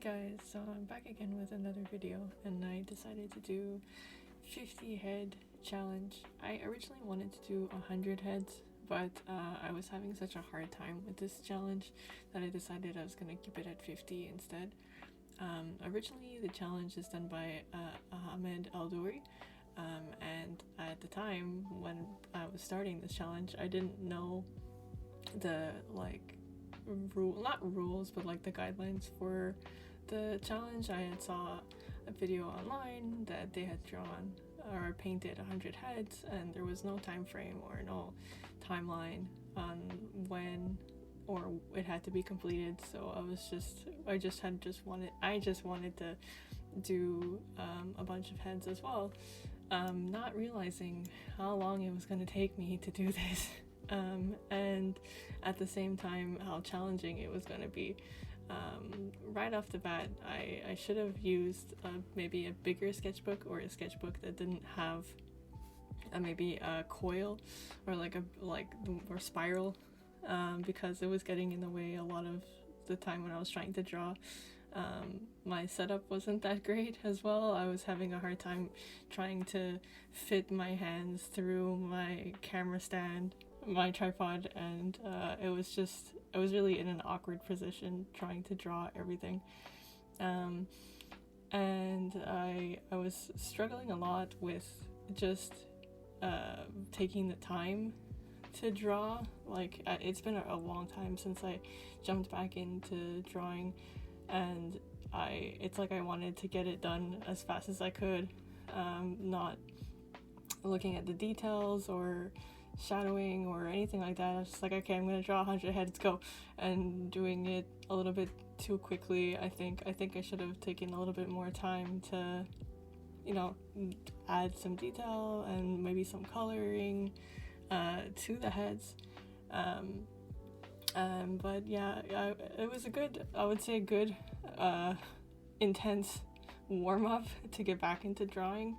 guys, so I'm back again with another video, and I decided to do 50 head challenge. I originally wanted to do 100 heads, but I was having such a hard time with this challenge that I decided I was going to keep it at 50 instead. Originally the challenge is done by Ahmed Aldouri, and at the time when I was starting this challenge I didn't know the not rules, but like the guidelines for the challenge. I had saw a video online that they had drawn or painted 100 heads, and there was no time frame or no timeline on when or it had to be completed. So I just wanted to do a bunch of heads as well, not realizing how long it was going to take me to do this. And at the same time how challenging it was going to be. Right off the bat, I should have used maybe a bigger sketchbook, or a sketchbook that didn't have maybe a coil or or spiral, because it was getting in the way a lot of the time when I was trying to draw. My setup wasn't that great as well. I was having a hard time trying to fit my hands through my camera stand, my tripod, and I was really in an awkward position trying to draw everything, and I was struggling a lot with just taking the time to draw. It's been a long time since I jumped back into drawing, and it's like I wanted to get it done as fast as I could, not looking at the details or shadowing or anything like that. I was just like, okay, I'm gonna draw 100 heads, go, and doing it a little bit too quickly. I think I should have taken a little bit more time to, add some detail and maybe some coloring to the heads. But yeah, it was a good intense warm-up to get back into drawing,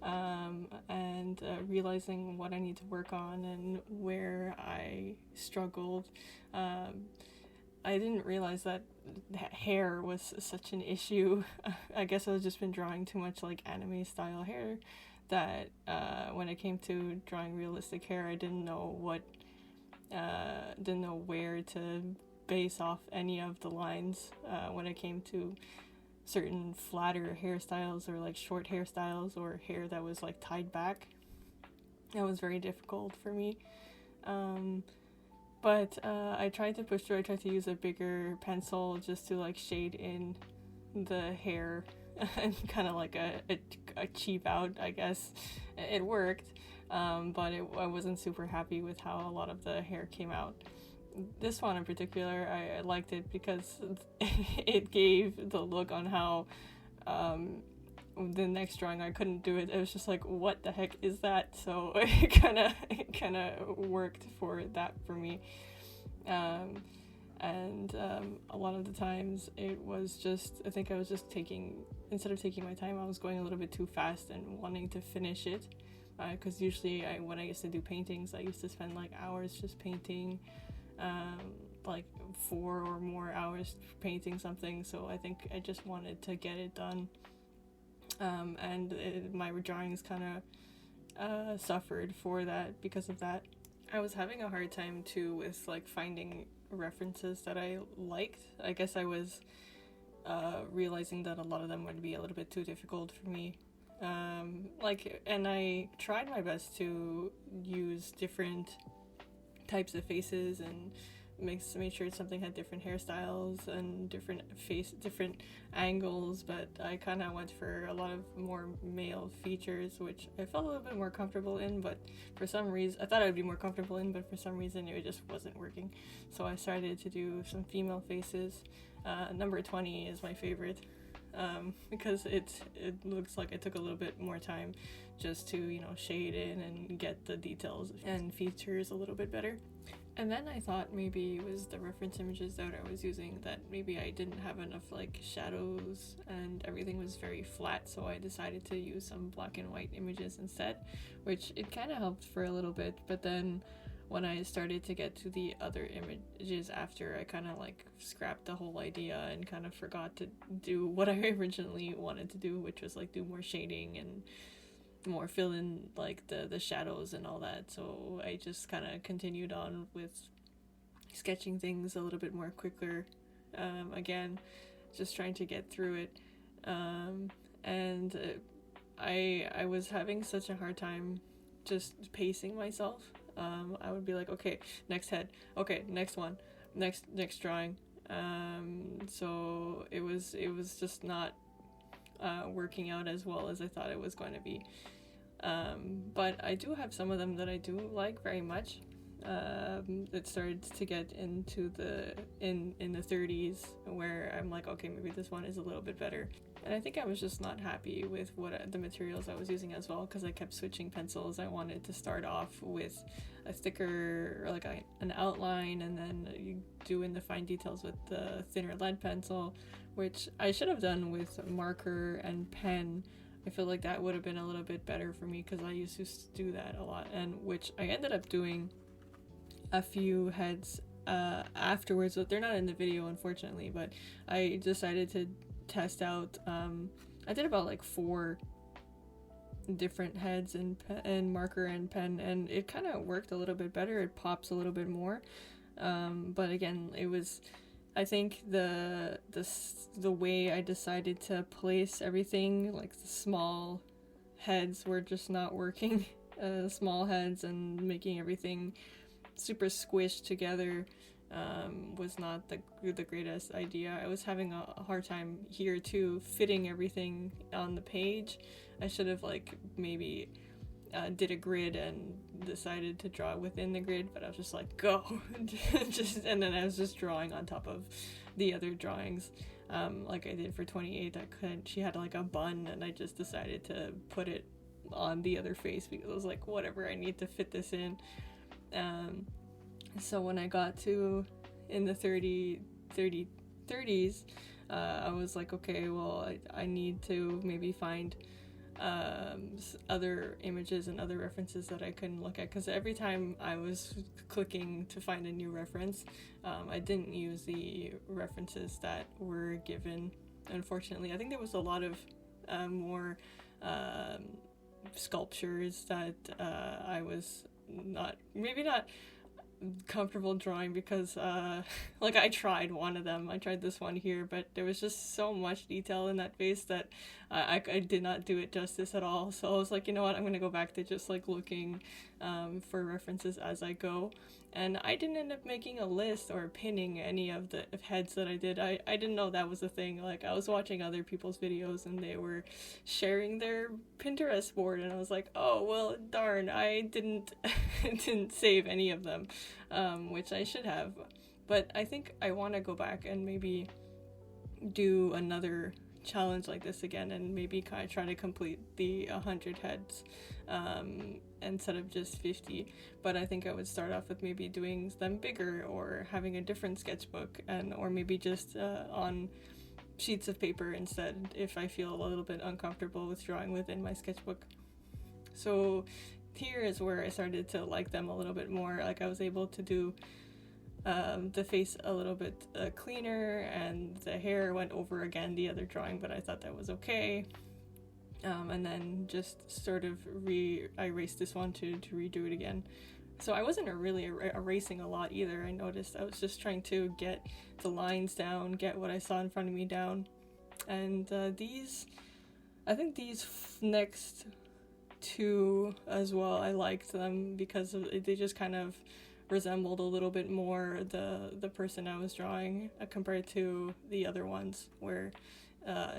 and realizing what I need to work on and where I struggled. I didn't realize that hair was such an issue. I guess I've just been drawing too much like anime style hair that when it came to drawing realistic hair, I didn't know where to base off any of the lines when it came to certain flatter hairstyles or like short hairstyles or hair that was like tied back. That was very difficult for me. But I tried to push through. I tried to use a bigger pencil just to like shade in the hair and kind of like a cheap out, I guess. It worked, but I wasn't super happy with how a lot of the hair came out. This one in particular, I liked it because it gave the look on how the next drawing I couldn't do it. It was just like, what the heck is that? So it kind of worked for that for me. And a lot of the times it was just, I think I was just instead of taking my time, I was going a little bit too fast and wanting to finish it. Because usually when I used to do paintings, I used to spend like hours just painting, like 4 or more hours painting something. So I think I just wanted to get it done. And my drawings kind of suffered for that because of that. I was having a hard time too with like finding references that I liked. I guess I was realizing that a lot of them would be a little bit too difficult for me. And I tried my best to use different types of faces and made sure something had different hairstyles and different angles, but I kind of went for a lot of more male features, which I felt a little bit more comfortable in, but for some reason I thought I'd be more comfortable in, but for some reason it just wasn't working. So I started to do some female faces. Number 20 is my favorite, because it looks like it took a little bit more time just to shade in and get the details and features a little bit better. And then I thought maybe it was the reference images that I was using, that maybe I didn't have enough like shadows and everything was very flat, so I decided to use some black and white images instead, which it kind of helped for a little bit. But then when I started to get to the other images after, I kind of like scrapped the whole idea and kind of forgot to do what I originally wanted to do, which was like do more shading and more fill in like the shadows and all that. So I just kind of continued on with sketching things a little bit more quicker, again, just trying to get through it. And I was having such a hard time just pacing myself. I would be like, okay, next head, okay, next one, next drawing. So it was just not working out as well as I thought it was going to be. But I do have some of them that I do like very much. It started to get into in the 30s where I'm like, okay, maybe this one is a little bit better. And I think I was just not happy with the materials I was using as well, because I kept switching pencils. I wanted to start off with a thicker, or like an outline, and then you do in the fine details with the thinner lead pencil, which I should have done with marker and pen. I feel like that would have been a little bit better for me, because I used to do that a lot, and which I ended up doing a few heads afterwards. So they're not in the video, unfortunately, but I decided to test out. I did about like 4 different heads in marker and pen, and it kind of worked a little bit better. It pops a little bit more, but again, it was, I think the way I decided to place everything, like the small heads were just not working. Small heads and making everything super squished together was not the greatest idea. I was having a hard time here too, fitting everything on the page. I should have like maybe did a grid and decided to draw within the grid, but I was just like, go. And then I was just drawing on top of the other drawings, like I did for 28. She had like a bun, and I just decided to put it on the other face because I was like, whatever, I need to fit this in. So when I got to in the 30s, I was like, okay, well, I need to maybe find other images and other references that I can look at, because every time I was clicking to find a new reference, I didn't use the references that were given, unfortunately. I think there was a lot of more sculptures that I was not comfortable drawing, because like I tried one of them. I tried this one here, but there was just so much detail in that face that I did not do it justice at all. So I was like, you know what, I'm gonna go back to just like looking for references as I go. And I didn't end up making a list or pinning any of the heads that I did. I didn't know that was a thing. Like, I was watching other people's videos and they were sharing their Pinterest board, and I was like, oh, well, darn, I didn't save any of them, which I should have. But I think I want to go back and maybe do another challenge like this again, and maybe kind of try to complete the 100 heads instead of just 50. But I think I would start off with maybe doing them bigger, or having a different sketchbook, or maybe just on sheets of paper instead, if I feel a little bit uncomfortable with drawing within my sketchbook. So here is where I started to like them a little bit more. Like, I was able to do the face a little bit cleaner, and the hair went over again the other drawing, but I thought that was okay. And then just sort of I erased this one to redo it again. So I wasn't really erasing a lot either. I noticed I was just trying to get the lines down, get what I saw in front of me down. And I think these next 2 as well, I liked them because they just kind of resembled a little bit more the person I was drawing compared to the other ones, where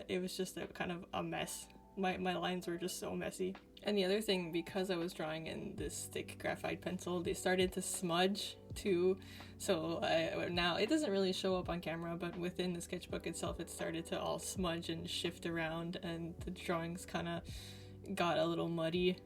it was just a kind of a mess. My lines were just so messy. And the other thing, because I was drawing in this thick graphite pencil, they started to smudge too. So now it doesn't really show up on camera, but within the sketchbook itself, it started to all smudge and shift around, and the drawings kind of got a little muddy.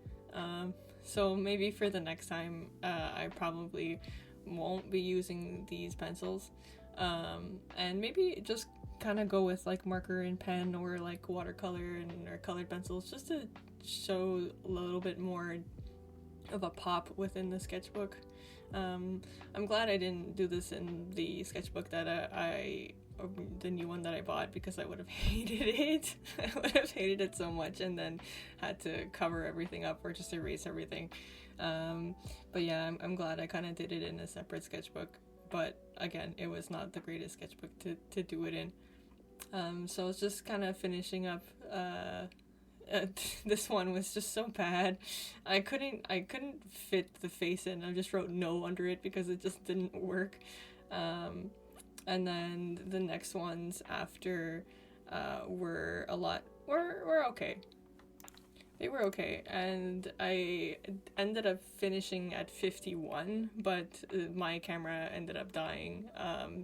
So maybe for the next time, I probably won't be using these pencils, and maybe just kind of go with like marker and pen, or like watercolor or colored pencils, just to show a little bit more of a pop within the sketchbook. I'm glad I didn't do this in the sketchbook that the new one that I bought, because I would have hated it. I would have hated it so much, and then had to cover everything up or just erase everything. But yeah, I'm glad I kind of did it in a separate sketchbook. But again, it was not the greatest sketchbook to do it in. So I was just kind of finishing up. This one was just so bad. I couldn't fit the face in. I just wrote no under it because it just didn't work. And then the next ones after were okay. They were okay, and I ended up finishing at 51, but my camera ended up dying,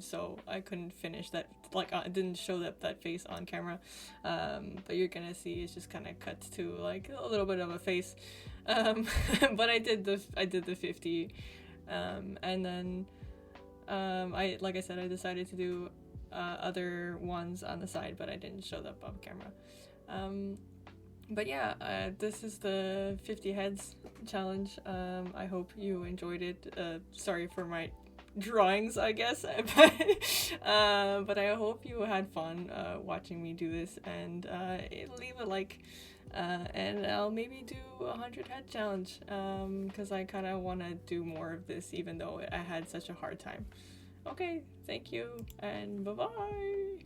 so I couldn't finish that. Like, I didn't show that face on camera, but you're gonna see it's just kind of cuts to like a little bit of a face, but I did the 50, and then like I said, I decided to do other ones on the side, but I didn't show them on camera. But yeah, this is the 50 heads challenge. I hope you enjoyed it. Sorry for my drawings, I guess, but I hope you had fun watching me do this, and leave a like, and I'll maybe do a 100 head challenge, because I kind of want to do more of this, even though I had such a hard time. Okay, thank you, and bye-bye!